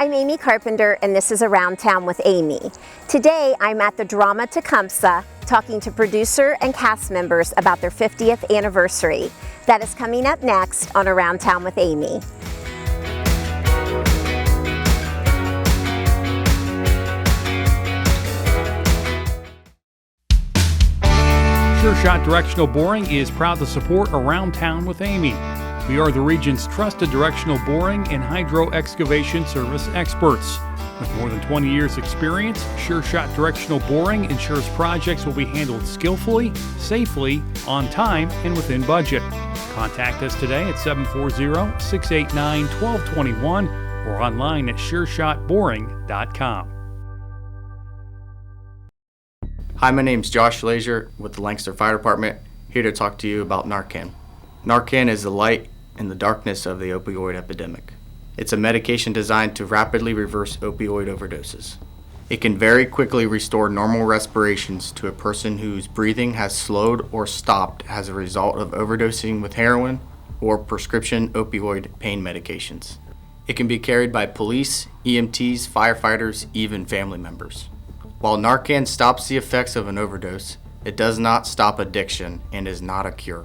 I'm Amy Carpenter, and this is Around Town with Amy. Today, I'm at the drama Tecumseh, talking to producer and cast members about their 50th anniversary. That is coming up next on Around Town with Amy. Sure Shot Directional Boring is proud to support Around Town with Amy. We are the region's trusted directional boring and hydro excavation service experts. With more than 20 years experience, Sure Shot Directional Boring ensures projects will be handled skillfully, safely, on time, and within budget. Contact us today at 740-689-1221 or online at sureshotboring.com. Hi, my name's Josh Lazier with the Lancaster Fire Department, here to talk to you about Narcan. Narcan is the light in the darkness of the opioid epidemic. It's a medication designed to rapidly reverse opioid overdoses. It can very quickly restore normal respirations to a person whose breathing has slowed or stopped as a result of overdosing with heroin or prescription opioid pain medications. It can be carried by police, EMTs, firefighters, even family members. While Narcan stops the effects of an overdose, it does not stop addiction and is not a cure.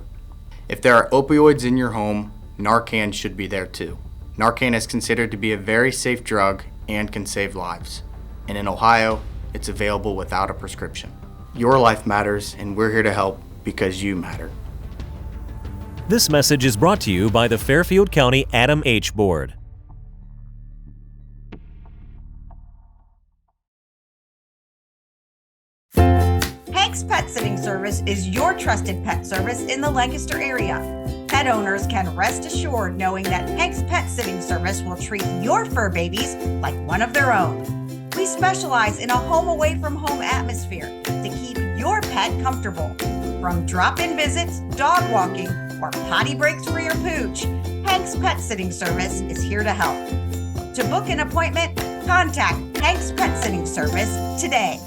If there are opioids in your home, Narcan should be there too. Narcan is considered to be a very safe drug and can save lives. And in Ohio, it's available without a prescription. Your life matters, and we're here to help because you matter. This message is brought to you by the Fairfield County Adam H. Board. Hank's Pet Sitting Service is your trusted pet service in the Lancaster area. Pet owners can rest assured knowing that Hank's Pet Sitting Service will treat your fur babies like one of their own. We specialize in a home away from home atmosphere to keep your pet comfortable. From drop-in visits, dog walking, or potty breaks for your pooch, Hank's Pet Sitting Service is here to help. To book an appointment, contact Hank's Pet Sitting Service today.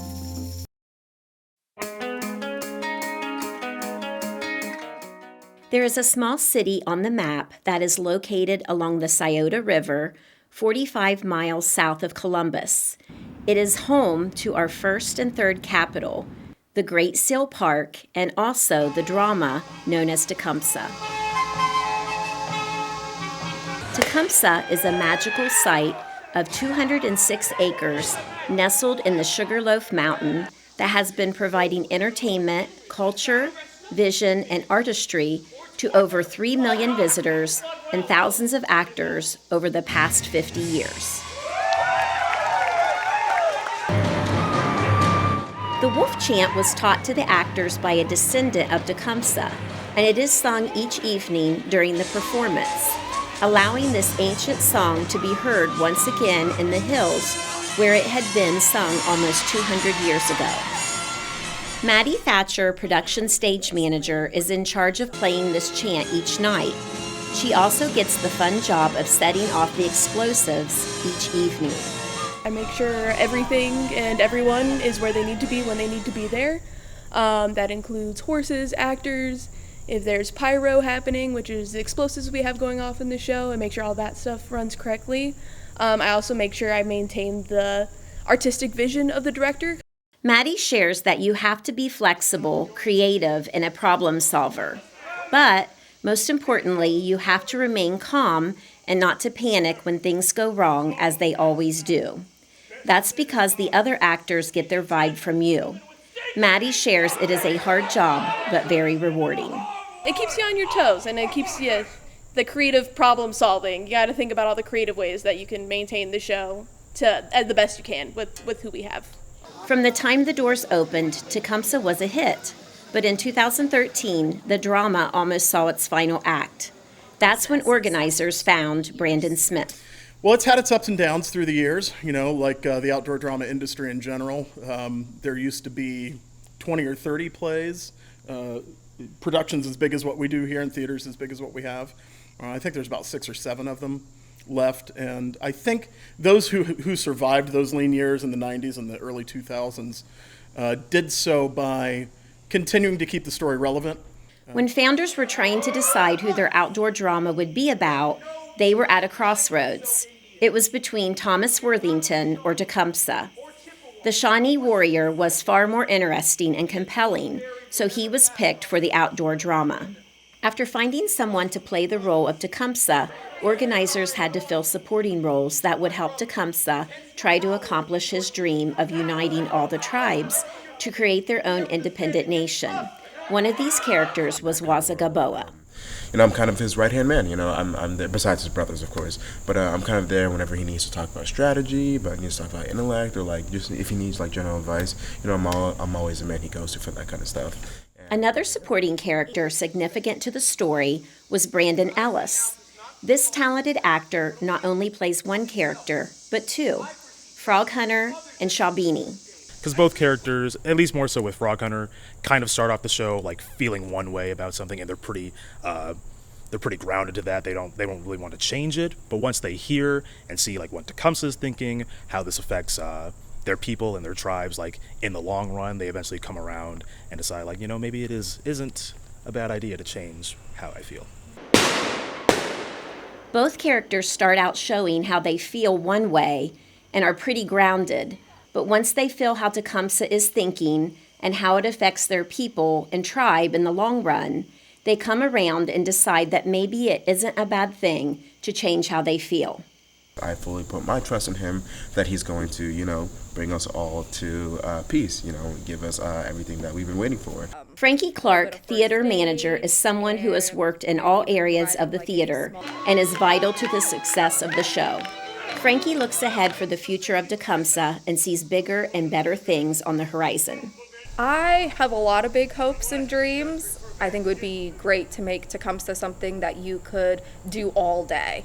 There is a small city on the map that is located along the Scioto River, 45 miles south of Columbus. It is home to our first and third capital, the Great Seal Park, and also the drama known as Tecumseh. Tecumseh is a magical site of 206 acres nestled in the Sugarloaf Mountain that has been providing entertainment, culture, vision, and artistry to over 3 million visitors and thousands of actors over the past 50 years. The wolf chant was taught to the actors by a descendant of Tecumseh, and it is sung each evening during the performance, allowing this ancient song to be heard once again in the hills where it had been sung almost 200 years ago. Maddie Thatcher, production stage manager, is in charge of playing this chant each night. She also gets the fun job of setting off the explosives each evening. I make sure everything and everyone is where they need to be when they need to be there. That includes horses, actors, if there's pyro happening, which is the explosives we have going off in the show, and make sure all that stuff runs correctly. I also make sure I maintain the artistic vision of the director. Maddie shares that you have to be flexible, creative, and a problem solver. But most importantly, you have to remain calm and not to panic when things go wrong, as they always do. That's because the other actors get their vibe from you. Maddie shares it is a hard job, but very rewarding. It keeps you on your toes, and it keeps you the creative problem solving. You got to think about all the creative ways that you can maintain the show as the best you can with who we have. From the time the doors opened, Tecumseh was a hit. But in 2013, the drama almost saw its final act. That's when organizers found Brandon Smith. Well, it's had its ups and downs through the years, like the outdoor drama industry in general. There used to be 20 or 30 plays, productions as big as what we do here, in theaters as big as what we have. I think there's about 6 or 7 of them left, and I think those who survived those lean years in the 90s and the early 2000s did so by continuing to keep the story relevant. When founders were trying to decide who their outdoor drama would be about, they were at a crossroads. It was between Thomas Worthington or Tecumseh. The Shawnee warrior was far more interesting and compelling, so he was picked for the outdoor drama. After finding someone to play the role of Tecumseh, organizers had to fill supporting roles that would help Tecumseh try to accomplish his dream of uniting all the tribes to create their own independent nation. One of these characters was Wazagaboa. I'm kind of his right-hand man. I'm there, besides his brothers, of course. But I'm kind of there whenever he needs to talk about strategy, but he needs to talk about intellect, or just if he needs general advice. I'm always the man he goes to for that kind of stuff. Another supporting character significant to the story was Brandon Ellis. This talented actor not only plays one character, but two, Frog Hunter and Shabini. Because both characters, at least more so with Frog Hunter, kind of start off the show feeling one way about something, and they're pretty grounded to that. They don't really want to change it. But once they hear and see what Tecumseh is thinking, how this affects their people and their tribes, in the long run, they eventually come around and decide maybe it isn't a bad idea to change how I feel. Both characters start out showing how they feel one way and are pretty grounded. But once they feel how Tecumseh is thinking and how it affects their people and tribe in the long run, they come around and decide that maybe it isn't a bad thing to change how they feel. I fully put my trust in him that he's going to, bring us all to peace, give us everything that we've been waiting for. Frankie Clark, theater manager, is someone who has worked in all areas of the theater and is vital to the success of the show. Frankie looks ahead for the future of Tecumseh and sees bigger and better things on the horizon. I have a lot of big hopes and dreams. I think it would be great to make Tecumseh something that you could do all day.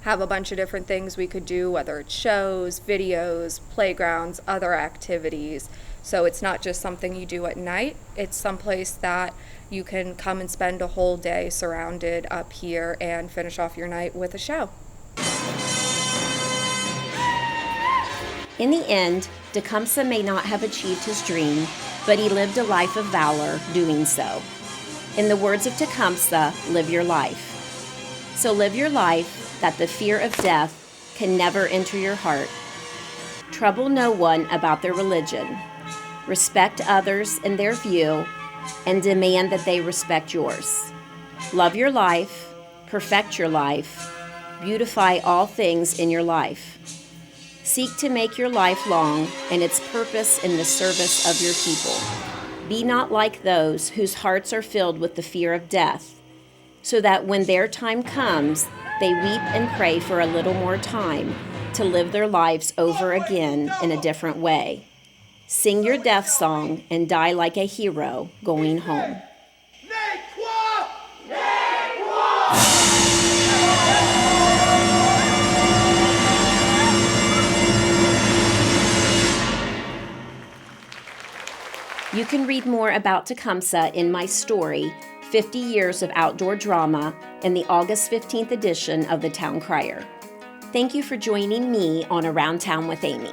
Have a bunch of different things we could do, whether it's shows, videos, playgrounds, other activities. So it's not just something you do at night. It's someplace that you can come and spend a whole day surrounded up here and finish off your night with a show. In the end, Tecumseh may not have achieved his dream, but he lived a life of valor doing so. In the words of Tecumseh, live your life. So live your life that the fear of death can never enter your heart. Trouble no one about their religion. Respect others in their view and demand that they respect yours. Love your life, perfect your life, beautify all things in your life. Seek to make your life long and its purpose in the service of your people. Be not like those whose hearts are filled with the fear of death, so that when their time comes, they weep and pray for a little more time to live their lives over again in a different way. Sing your death song and die like a hero going home. You can read more about Tecumseh in my story, 50 Years of Outdoor Drama, in the August 15th edition of the Town Crier. Thank you for joining me on Around Town with Amy.